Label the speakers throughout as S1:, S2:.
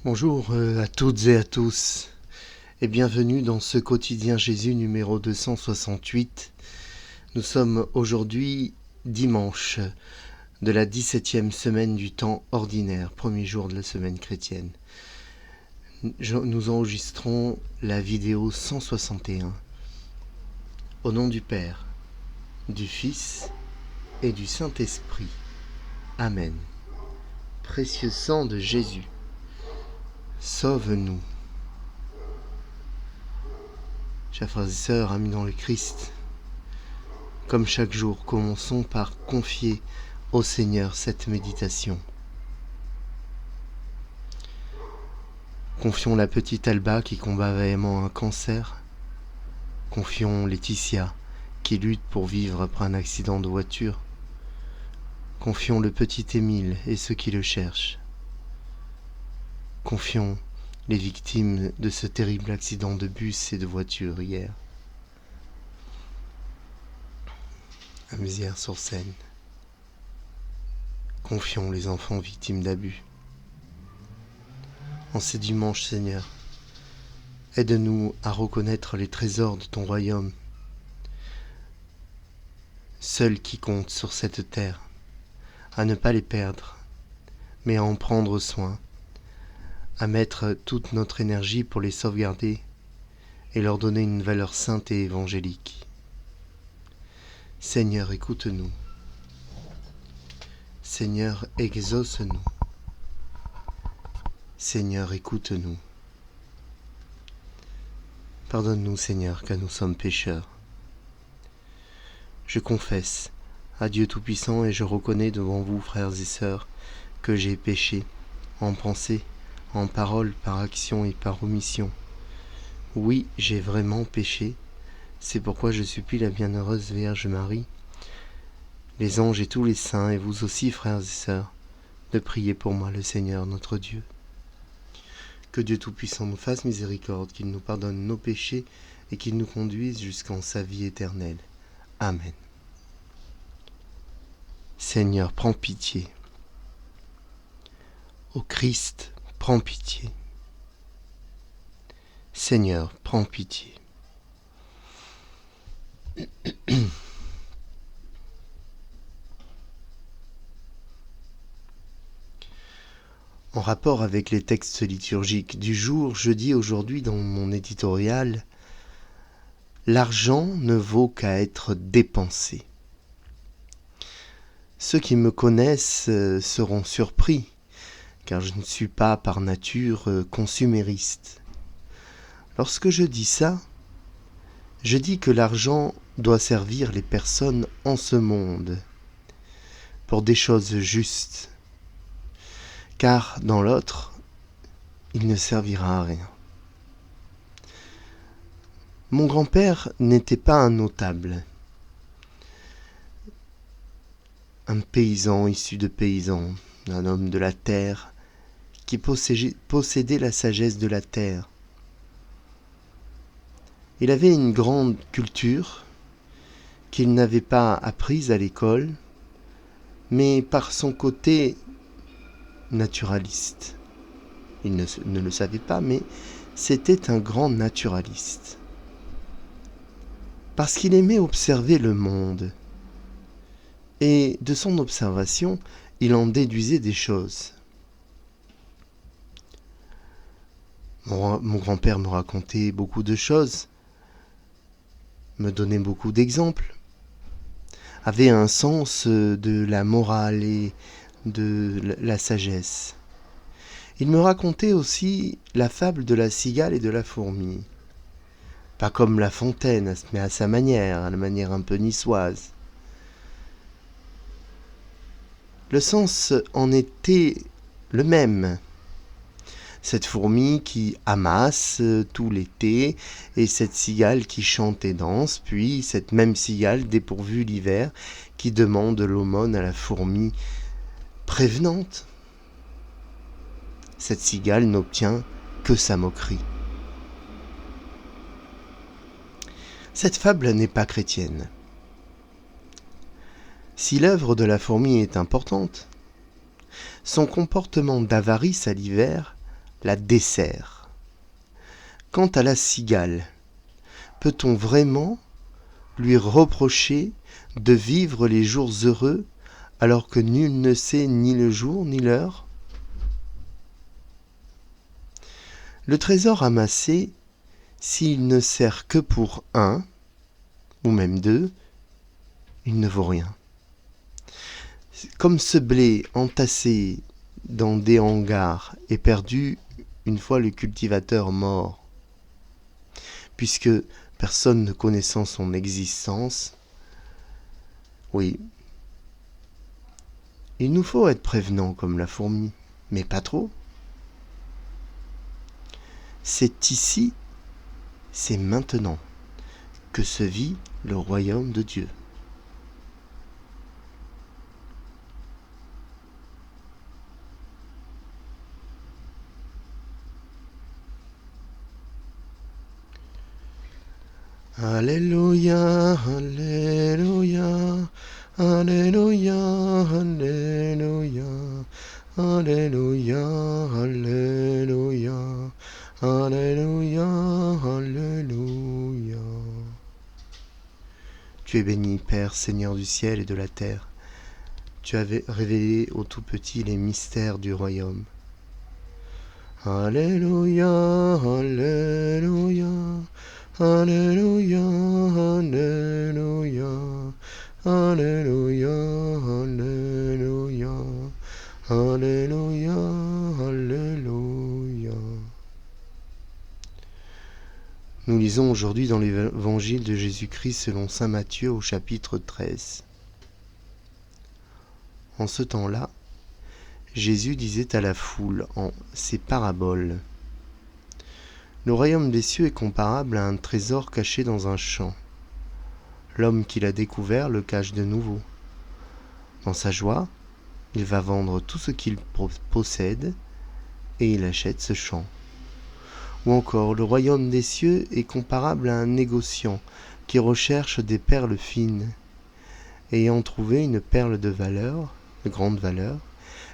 S1: Bonjour à toutes et à tous et bienvenue dans ce quotidien Jésus numéro 268. Nous sommes aujourd'hui dimanche de la 17e semaine du temps ordinaire, premier jour de la semaine chrétienne. Nous enregistrons la vidéo 161. Au nom du Père, du Fils et du Saint-Esprit. Amen. Précieux sang de Jésus, sauve-nous. Chers frères et sœurs, amis dans le Christ, comme chaque jour, commençons par confier au Seigneur cette méditation. Confions la petite Alba qui combat vaillamment un cancer. Confions Laetitia qui lutte pour vivre après un accident de voiture. Confions le petit Émile et ceux qui le cherchent. Confions les victimes de ce terrible accident de bus et de voiture hier, à Mézières-sur-Seine. Confions les enfants victimes d'abus. En ces dimanches, Seigneur, aide-nous à reconnaître les trésors de ton royaume, seuls qui comptent sur cette terre, à ne pas les perdre, mais à en prendre soin, à mettre toute notre énergie pour les sauvegarder et leur donner une valeur sainte et évangélique. Seigneur, écoute-nous. Seigneur, exauce-nous. Seigneur, écoute-nous. Pardonne-nous, Seigneur, car nous sommes pécheurs. Je confesse à Dieu Tout-Puissant et je reconnais devant vous, frères et sœurs, que j'ai péché, en pensée, en parole, par action et par omission. Oui, j'ai vraiment péché. C'est pourquoi je supplie la bienheureuse Vierge Marie, les anges et tous les saints, et vous aussi, frères et sœurs, de prier pour moi, le Seigneur notre Dieu. Que Dieu Tout-Puissant nous fasse miséricorde, qu'il nous pardonne nos péchés et qu'il nous conduise jusqu'en sa vie éternelle. Amen. Seigneur, prends pitié. Ô Christ, prends pitié. Seigneur, prends pitié. En rapport avec les textes liturgiques du jour, je dis aujourd'hui dans mon éditorial « L'argent ne vaut qu'à être dépensé ». Ceux qui me connaissent seront surpris, car je ne suis pas par nature consumériste. Lorsque je dis ça, je dis que l'argent doit servir les personnes en ce monde pour des choses justes, car dans l'autre, il ne servira à rien. Mon grand-père n'était pas un notable, un paysan issu de paysans, un homme de la terre qui possédait la sagesse de la terre. Il avait une grande culture qu'il n'avait pas apprise à l'école, mais par son côté naturaliste. Il ne le savait pas, mais c'était un grand naturaliste. Parce qu'il aimait observer le monde. Et de son observation, il en déduisait des choses. Mon grand-père me racontait beaucoup de choses, me donnait beaucoup d'exemples, avait un sens de la morale et de la sagesse. Il me racontait aussi la fable de la cigale et de la fourmi. Pas comme La Fontaine, mais à sa manière, à la manière un peu niçoise. Le sens en était le même. Cette fourmi qui amasse tout l'été, et cette cigale qui chante et danse, puis cette même cigale dépourvue l'hiver, qui demande l'aumône à la fourmi prévenante. Cette cigale n'obtient que sa moquerie. Cette fable n'est pas chrétienne. Si l'œuvre de la fourmi est importante, son comportement d'avarice à l'hiver la dessert. Quant à la cigale, peut-on vraiment lui reprocher de vivre les jours heureux alors que nul ne sait ni le jour ni l'heure ? Le trésor amassé, s'il ne sert que pour un, ou même deux, il ne vaut rien. Comme ce blé entassé dans des hangars et perdu une fois le cultivateur mort, puisque personne ne connaissant son existence, oui, il nous faut être prévenant comme la fourmi, mais pas trop. C'est ici, c'est maintenant que se vit le royaume de Dieu. Alléluia, Alléluia, Alléluia, Alléluia, Alléluia, Alléluia, Alléluia, Alléluia. Tu es béni, Père, Seigneur du ciel et de la terre. Tu as révélé aux tout petits les mystères du royaume. Alléluia, Alléluia, Alléluia, Alléluia, Alléluia, Alléluia, Alléluia, Alléluia. Nous lisons aujourd'hui dans l'évangile de Jésus-Christ selon saint Matthieu au chapitre 13. En ce temps-là, Jésus disait à la foule en ces paraboles : Le royaume des cieux est comparable à un trésor caché dans un champ. L'homme qui l'a découvert le cache de nouveau. Dans sa joie, il va vendre tout ce qu'il possède et il achète ce champ. Ou encore, le royaume des cieux est comparable à un négociant qui recherche des perles fines. Ayant trouvé une perle de grande valeur,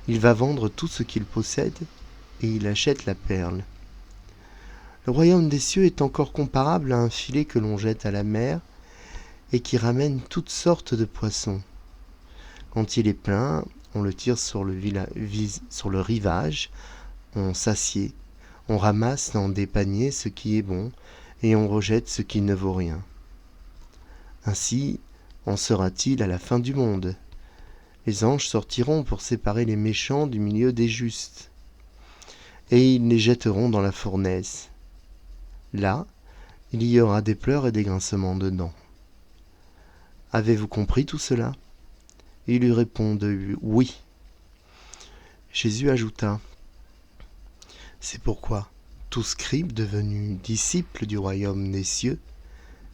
S1: il va vendre tout ce qu'il possède et il achète la perle. Le royaume des cieux est encore comparable à un filet que l'on jette à la mer et qui ramène toutes sortes de poissons. Quand il est plein, on le tire sur le rivage, on s'assied, on ramasse dans des paniers ce qui est bon et on rejette ce qui ne vaut rien. Ainsi en sera-t-il à la fin du monde. Les anges sortiront pour séparer les méchants du milieu des justes, et ils les jetteront dans la fournaise. Là, il y aura des pleurs et des grincements de dents. Avez-vous compris tout cela ? Ils lui répondent « Oui ». Jésus ajouta : C'est pourquoi tout scribe devenu disciple du royaume des cieux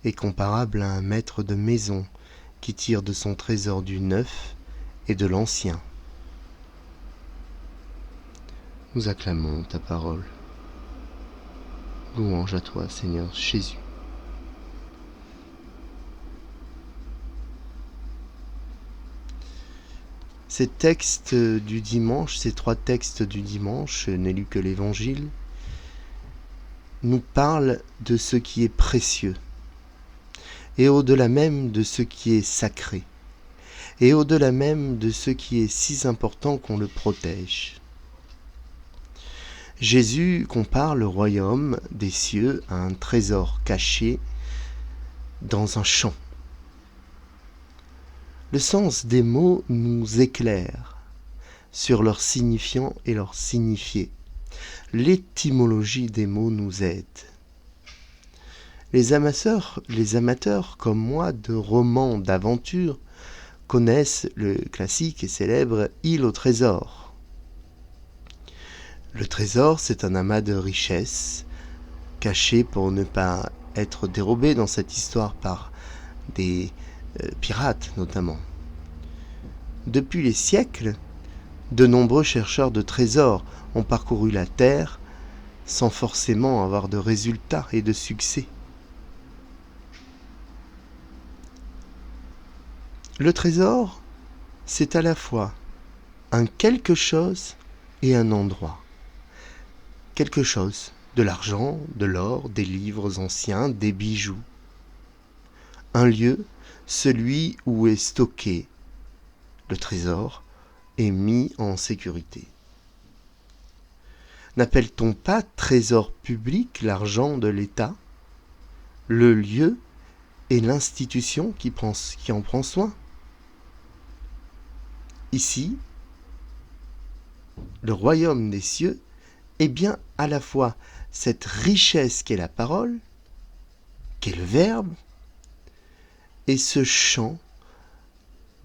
S1: est comparable à un maître de maison qui tire de son trésor du neuf et de l'ancien. Nous acclamons ta parole. Louange à toi, Seigneur Jésus. Ces textes du dimanche, ces 3 textes du dimanche, n'ai lu que l'Évangile, nous parlent de ce qui est précieux, et au-delà même de ce qui est sacré, et au-delà même de ce qui est si important qu'on le protège. Jésus compare le royaume des cieux à un trésor caché dans un champ. Le sens des mots nous éclaire sur leur signifiant et leur signifié. L'étymologie des mots nous aide. Les amateurs comme moi de romans d'aventure connaissent le classique et célèbre « Île au trésor ». Le trésor, c'est un amas de richesses caché pour ne pas être dérobé dans cette histoire par des pirates notamment. Depuis les siècles, de nombreux chercheurs de trésors ont parcouru la Terre sans forcément avoir de résultats et de succès. Le trésor, c'est à la fois un quelque chose et un endroit. quelque chose, de l'argent, de l'or, des livres anciens, des bijoux. Un lieu, celui où est stocké le trésor, est mis en sécurité. N'appelle-t-on pas trésor public l'argent de l'État, le lieu et l'institution qui en prend soin? Ici, le royaume des cieux est bien à la fois cette richesse qu'est la parole, qu'est le verbe, et ce champ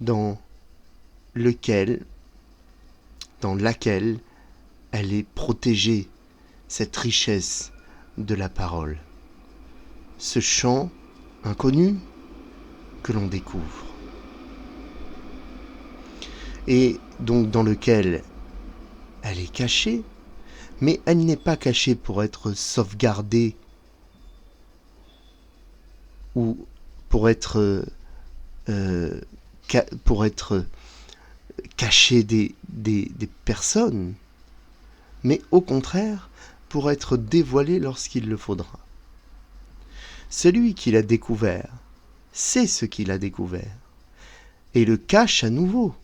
S1: dans laquelle elle est protégée, cette richesse de la parole. Ce champ inconnu que l'on découvre. Et donc dans lequel elle est cachée, mais elle n'est pas cachée pour être sauvegardée ou pour être cachée des personnes, mais au contraire pour être dévoilée lorsqu'il le faudra. Celui qui l'a découvert sait ce qu'il a découvert et le cache à nouveau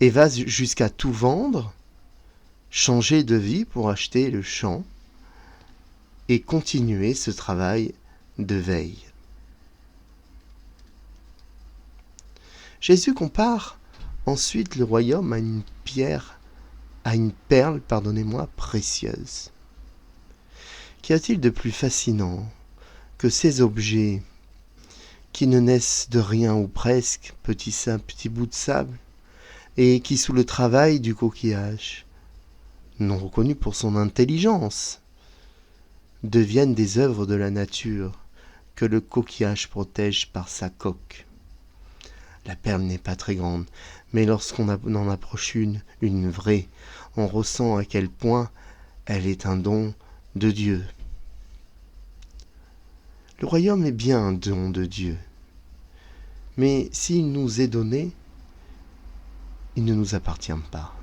S1: et va jusqu'à tout vendre, changer de vie pour acheter le champ et continuer ce travail de veille. Jésus compare ensuite le royaume à une perle, précieuse. Qu'y a-t-il de plus fascinant que ces objets qui ne naissent de rien ou presque, petits bouts de sable, et qui, sous le travail du coquillage, non reconnu pour son intelligence, deviennent des œuvres de la nature que le coquillage protège par sa coque. La perle n'est pas très grande, mais lorsqu'on en approche une vraie, on ressent à quel point elle est un don de Dieu. Le royaume est bien un don de Dieu, mais s'il nous est donné, il ne nous appartient pas.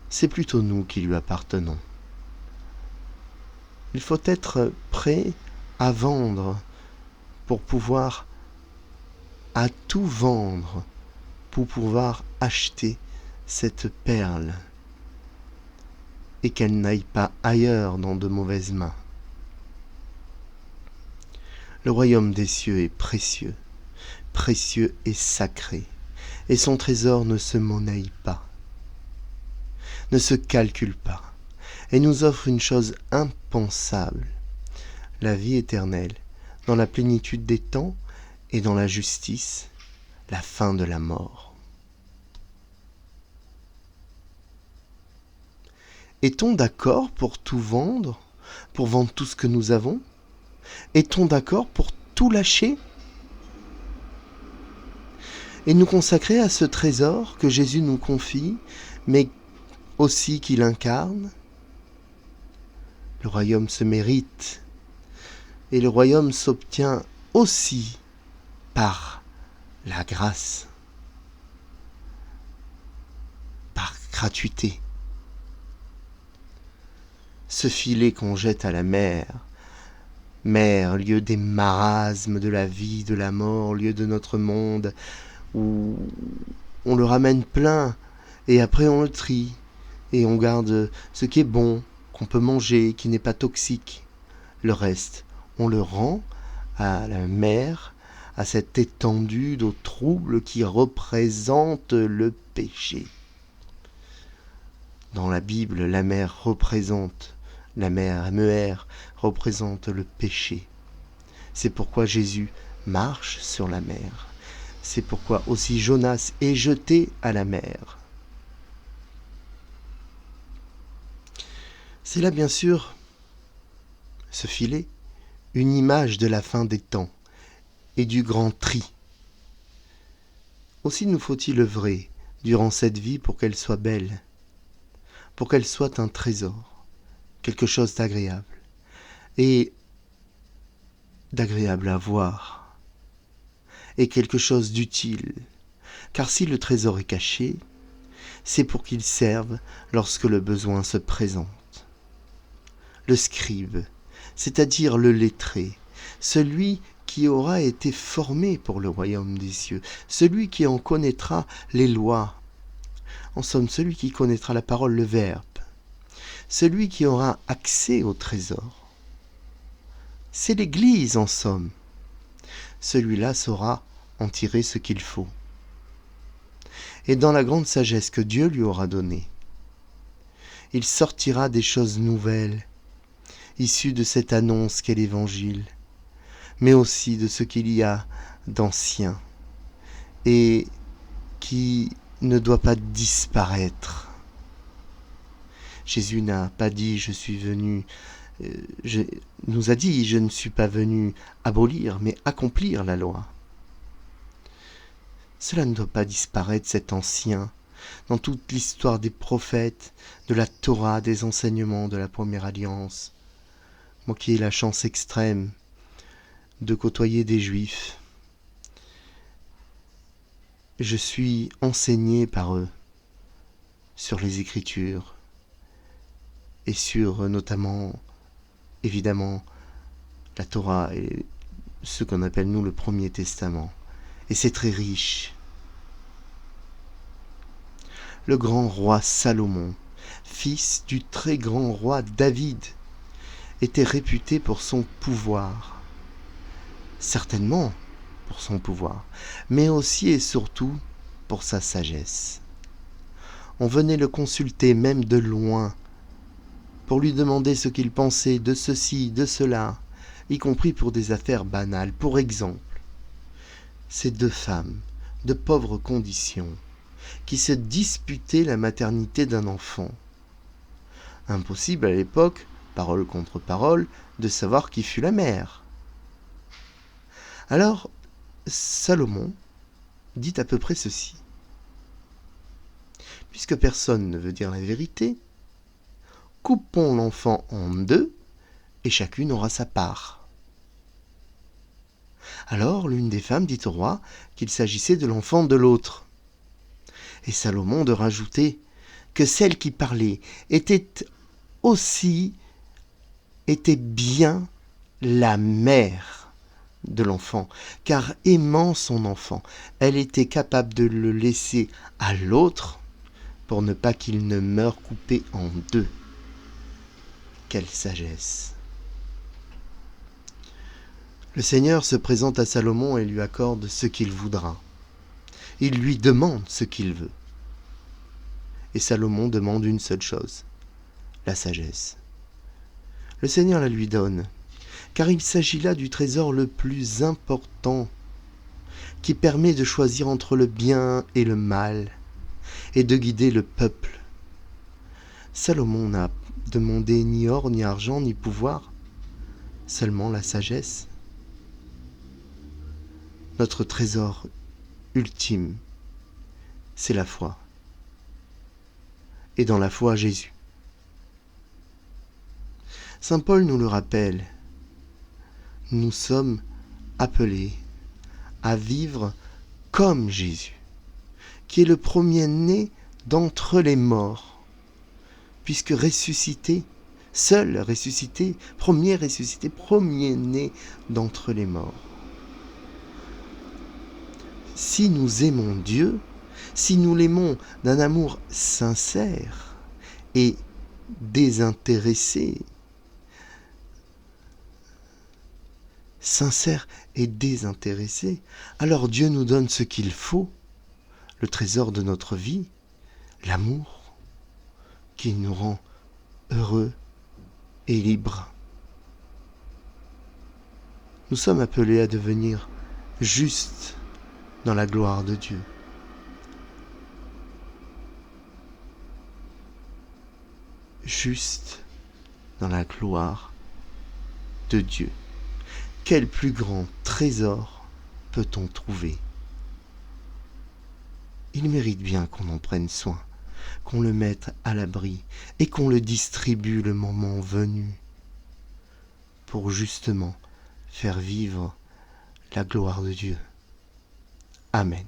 S1: C'est plutôt nous qui lui appartenons. Il faut être prêt à vendre à tout vendre pour pouvoir acheter cette perle et qu'elle n'aille pas ailleurs dans de mauvaises mains. Le royaume des cieux est précieux, précieux et sacré, et son trésor ne se monnaie pas, ne se calcule pas, et nous offre une chose impensable, la vie éternelle, dans la plénitude des temps et dans la justice, la fin de la mort. Est-on d'accord pour tout vendre, pour vendre tout ce que nous avons? Est-on d'accord pour tout lâcher et nous consacrer à ce trésor que Jésus nous confie, mais aussi qu'il incarne? Le royaume se mérite et le royaume s'obtient aussi par la grâce, par gratuité. Ce filet qu'on jette à la mer, lieu des marasmes de la vie, de la mort, lieu de notre monde, où on le ramène plein, et après on le trie, et on garde ce qui est bon, qu'on peut manger, qui n'est pas toxique. Le reste, on le rend à la mer, à cette étendue d'eau trouble qui représente le péché. Dans la Bible, la mer représente le péché. C'est pourquoi Jésus marche sur la mer. C'est pourquoi aussi Jonas est jeté à la mer. C'est là bien sûr, ce filet, une image de la fin des temps et du grand tri. Aussi nous faut-il œuvrer durant cette vie pour qu'elle soit belle, pour qu'elle soit un trésor, quelque chose d'agréable, et d'agréable à voir, et quelque chose d'utile, car si le trésor est caché, c'est pour qu'il serve lorsque le besoin se présente. le scribe, c'est-à-dire le lettré, celui qui aura été formé pour le royaume des cieux, celui qui en connaîtra les lois, en somme celui qui connaîtra la parole, le verbe, celui qui aura accès au trésor. C'est l'Église en somme. Celui-là saura en tirer ce qu'il faut. Et dans la grande sagesse que Dieu lui aura donnée, il sortira des choses nouvelles, issues de cette annonce qu'est l'Évangile, mais aussi de ce qu'il y a d'ancien et qui ne doit pas disparaître. Jésus n'a pas dit « je suis venu », nous a dit « je ne suis pas venu abolir, mais accomplir la loi ». Cela ne doit pas disparaître, cet ancien, dans toute l'histoire des prophètes, de la Torah, des enseignements de la première alliance. Moi qui ai la chance extrême de côtoyer des juifs, je suis enseigné par eux sur les Écritures et sur notamment, évidemment, la Torah et ce qu'on appelle nous le Premier Testament. Et c'est très riche. Le grand roi Salomon, fils du très grand roi David, était réputé pour son pouvoir. Certainement pour son pouvoir, mais aussi et surtout pour sa sagesse. On venait le consulter même de loin, pour lui demander ce qu'il pensait de ceci, de cela, y compris pour des affaires banales. Pour exemple, ces deux femmes, de pauvres conditions, qui se disputaient la maternité d'un enfant. Impossible à l'époque, parole contre parole, de savoir qui fut la mère. Alors, Salomon dit à peu près ceci. Puisque personne ne veut dire la vérité, coupons l'enfant en deux, et chacune aura sa part. Alors l'une des femmes dit au roi qu'il s'agissait de l'enfant de l'autre. Et Salomon de rajouter que celle qui parlait était bien la mère de l'enfant, car aimant son enfant, elle était capable de le laisser à l'autre pour ne pas qu'il ne meure coupé en deux. Quelle sagesse! Le Seigneur se présente à Salomon et lui accorde ce qu'il voudra. Il lui demande ce qu'il veut. Et Salomon demande une seule chose, la sagesse. Le Seigneur la lui donne, car il s'agit là du trésor le plus important, qui permet de choisir entre le bien et le mal, et de guider le peuple. Salomon n'a demandé ni or, ni argent, ni pouvoir, seulement la sagesse. Notre trésor ultime, c'est la foi. Et dans la foi, Jésus. Saint Paul nous le rappelle, nous sommes appelés à vivre comme Jésus, qui est le premier-né d'entre les morts, puisque ressuscité, seul ressuscité, premier-né d'entre les morts. Si nous aimons Dieu, si nous l'aimons d'un amour sincère et désintéressé, alors Dieu nous donne ce qu'il faut, le trésor de notre vie, l'amour, qui nous rend heureux et libres. Nous sommes appelés à devenir justes dans la gloire de Dieu. Juste dans la gloire de Dieu. Quel plus grand trésor peut-on trouver? Il mérite bien qu'on en prenne soin, qu'on le mette à l'abri et qu'on le distribue le moment venu pour justement faire vivre la gloire de Dieu. Amen.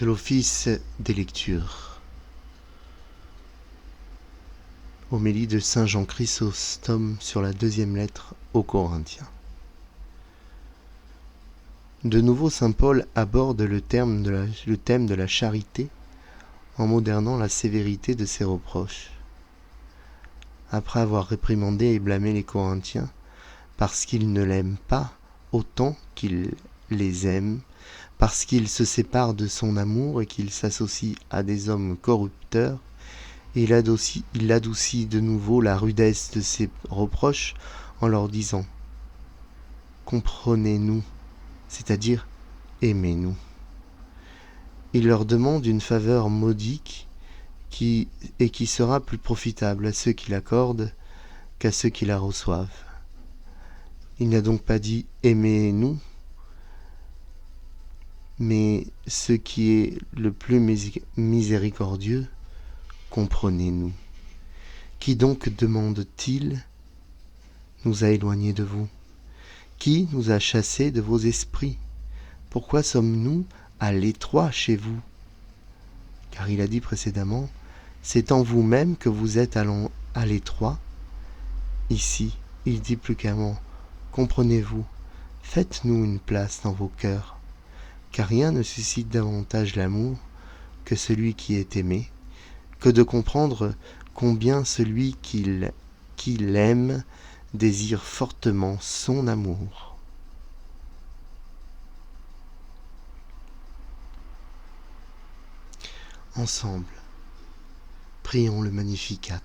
S1: de l'office des lectures. Homélie de Saint Jean Chrysostome sur la deuxième lettre aux Corinthiens. De nouveau, saint Paul aborde le thème de la charité en modernant la sévérité de ses reproches. Après avoir réprimandé et blâmé les Corinthiens parce qu'ils ne l'aiment pas autant qu'il les aime, parce qu'il se sépare de son amour et qu'il s'associe à des hommes corrupteurs, il adoucit de nouveau la rudesse de ses reproches en leur disant « Comprenez-nous », c'est-à-dire « Aimez-nous ». Il leur demande une faveur modique qui sera plus profitable à ceux qui l'accordent qu'à ceux qui la reçoivent. Il n'a donc pas dit « Aimez-nous », mais ce qui est le plus miséricordieux, comprenez-nous. Qui donc, demande-t-il, nous a éloignés de vous? Qui nous a chassés de vos esprits? Pourquoi sommes-nous à l'étroit chez vous? Car il a dit précédemment, c'est en vous-même que vous êtes à l'étroit. Ici, il dit plus clairement, comprenez-vous, faites-nous une place dans vos cœurs. Car rien ne suscite davantage l'amour que celui qui est aimé, que de comprendre combien celui qui l'aime désire fortement son amour. Ensemble, prions le Magnificat,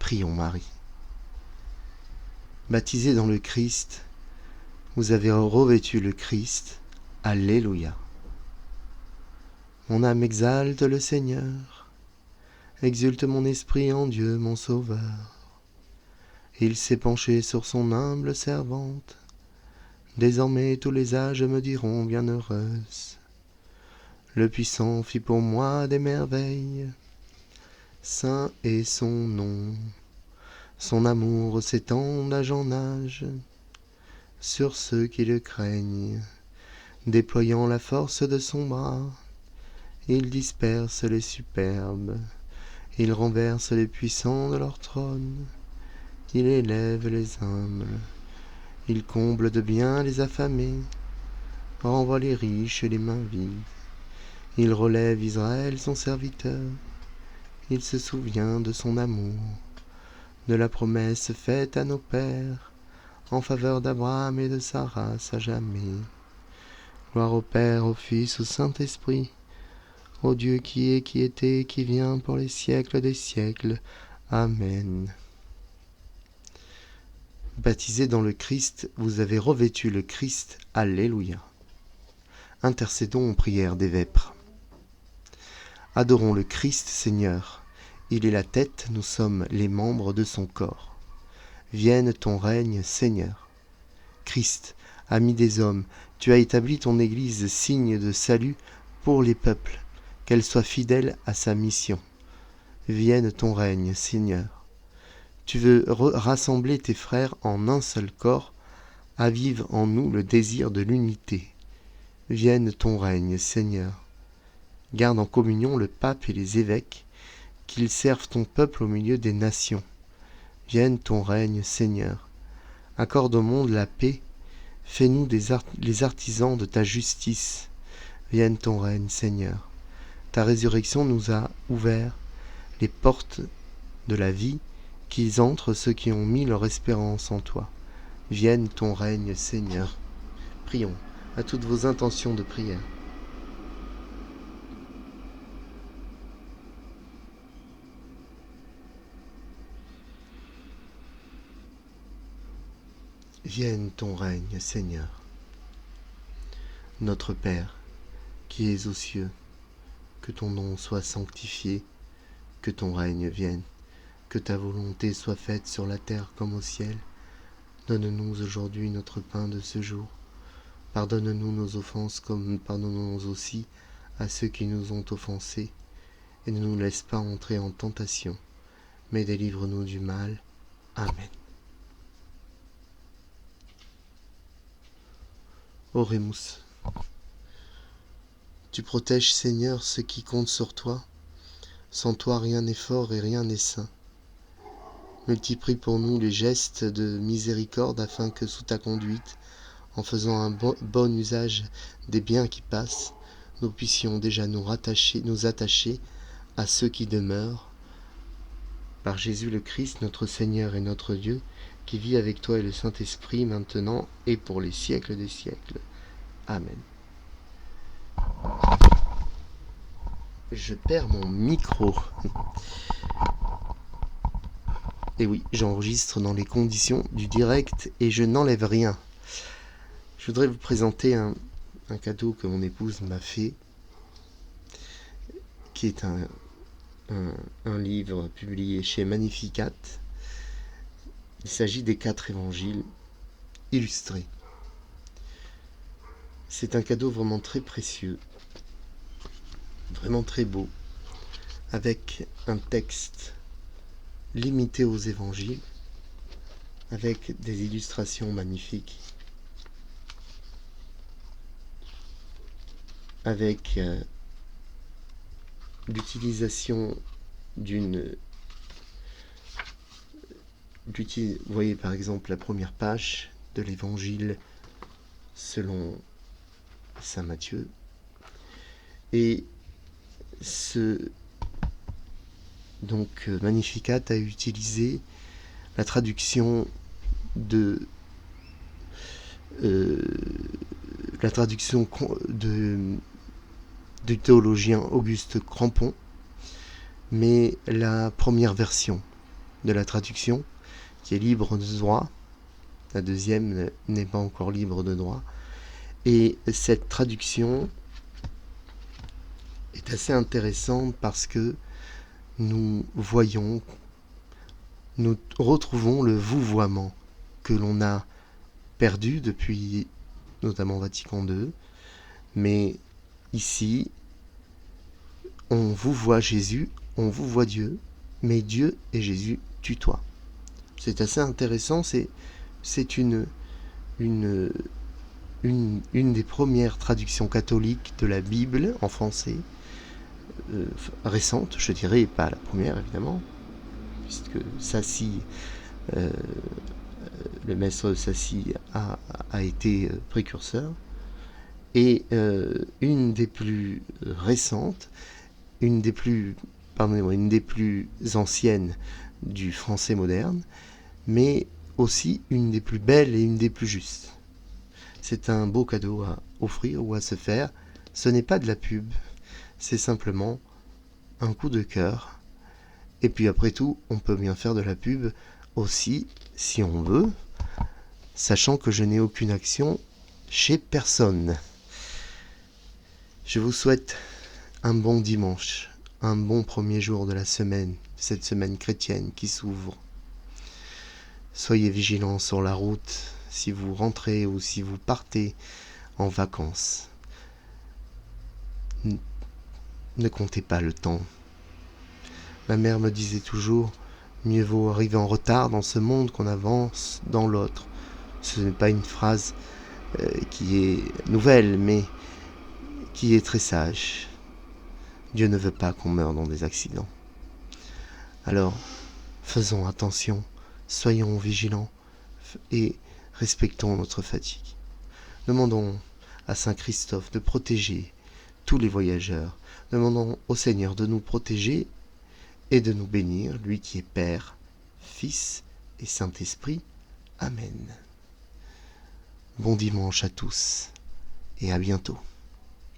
S1: prions Marie. Baptisés dans le Christ, vous avez revêtu le Christ. Alléluia. Mon âme exalte le Seigneur, exulte mon esprit en Dieu mon Sauveur. Il s'est penché sur son humble servante, désormais tous les âges me diront bienheureuse. Le Puissant fit pour moi des merveilles, saint est son nom. Son amour s'étend d'âge en âge sur ceux qui le craignent. Déployant la force de son bras, il disperse les superbes, il renverse les puissants de leur trône, il élève les humbles, il comble de biens les affamés, renvoie les riches et les mains vides, il relève Israël son serviteur, il se souvient de son amour, de la promesse faite à nos pères, en faveur d'Abraham et de sa race à jamais. Gloire au Père, au Fils, au Saint-Esprit, au Dieu qui est, qui était, qui vient pour les siècles des siècles. Amen. Baptisés dans le Christ, vous avez revêtu le Christ. Alléluia. Intercédons en prière des vêpres. Adorons le Christ Seigneur. Il est la tête, nous sommes les membres de son corps. Vienne ton règne, Seigneur. Christ, ami des hommes, tu as établi ton Église signe de salut pour les peuples, qu'elle soit fidèle à sa mission. Vienne ton règne, Seigneur. Tu veux rassembler tes frères en un seul corps, avive en nous le désir de l'unité. Vienne ton règne, Seigneur. Garde en communion le pape et les évêques, qu'ils servent ton peuple au milieu des nations. Vienne ton règne, Seigneur. Accorde au monde la paix. Fais-nous les artisans de ta justice. Vienne ton règne, Seigneur. Ta résurrection nous a ouvert les portes de la vie, qu'ils entrent ceux qui ont mis leur espérance en toi. Vienne ton règne, Seigneur. Prions à toutes vos intentions de prière. Vienne ton règne, Seigneur. Notre Père, qui es aux cieux, que ton nom soit sanctifié, que ton règne vienne, que ta volonté soit faite sur la terre comme au ciel. Donne-nous aujourd'hui notre pain de ce jour. Pardonne-nous nos offenses comme nous pardonnons aussi à ceux qui nous ont offensés. Et ne nous laisse pas entrer en tentation, mais délivre-nous du mal. Amen. Oremus. Tu protèges, Seigneur, ceux qui comptent sur toi. Sans toi, rien n'est fort et rien n'est saint. Multiplie pour nous les gestes de miséricorde afin que sous ta conduite, en faisant un bon usage des biens qui passent, nous puissions déjà nous attacher à ceux qui demeurent. Par Jésus le Christ, notre Seigneur et notre Dieu, qui vit avec toi et le Saint-Esprit, maintenant et pour les siècles des siècles. Amen. Je perds mon micro. Et oui, j'enregistre dans les conditions du direct et je n'enlève rien. Je voudrais vous présenter un cadeau que mon épouse m'a fait, qui est un livre publié chez Magnificat. Il s'agit des 4 évangiles illustrés. C'est un cadeau vraiment très précieux, vraiment très beau, avec un texte limité aux évangiles, avec des illustrations magnifiques, avec l'utilisation vous voyez par exemple la première page de l'évangile selon saint Matthieu, et donc Magnificat a utilisé la traduction du théologien Auguste Crampon, mais la première version de la traduction, qui est libre de droit, la deuxième n'est pas encore libre de droit, et cette traduction est assez intéressante parce que nous retrouvons le vouvoiement que l'on a perdu depuis notamment Vatican II, mais ici on vous voit Jésus, on vous voit Dieu, mais Dieu et Jésus tutoient. C'est assez intéressant, c'est une des premières traductions catholiques de la Bible en français, récente, je dirais, pas la première évidemment, puisque Sassy, le maître Sassy a été précurseur, et une des plus récentes, une des plus anciennes du français moderne, mais aussi une des plus belles et une des plus justes. C'est un beau cadeau à offrir ou à se faire. Ce n'est pas de la pub, c'est simplement un coup de cœur. Et puis après tout, on peut bien faire de la pub aussi, si on veut, sachant que je n'ai aucune action chez personne. Je vous souhaite un bon dimanche, un bon premier jour de la semaine, cette semaine chrétienne qui s'ouvre. Soyez vigilants sur la route si vous rentrez ou si vous partez en vacances. Ne comptez pas le temps. Ma mère me disait toujours, mieux vaut arriver en retard dans ce monde qu'on avance dans l'autre. Ce n'est pas une phrase qui est nouvelle, mais qui est très sage. Dieu ne veut pas qu'on meure dans des accidents. Alors, faisons attention, soyons vigilants et respectons notre fatigue. Demandons à Saint Christophe de protéger tous les voyageurs. Demandons au Seigneur de nous protéger et de nous bénir, lui qui est Père, Fils et Saint-Esprit. Amen. Bon dimanche à tous et à bientôt.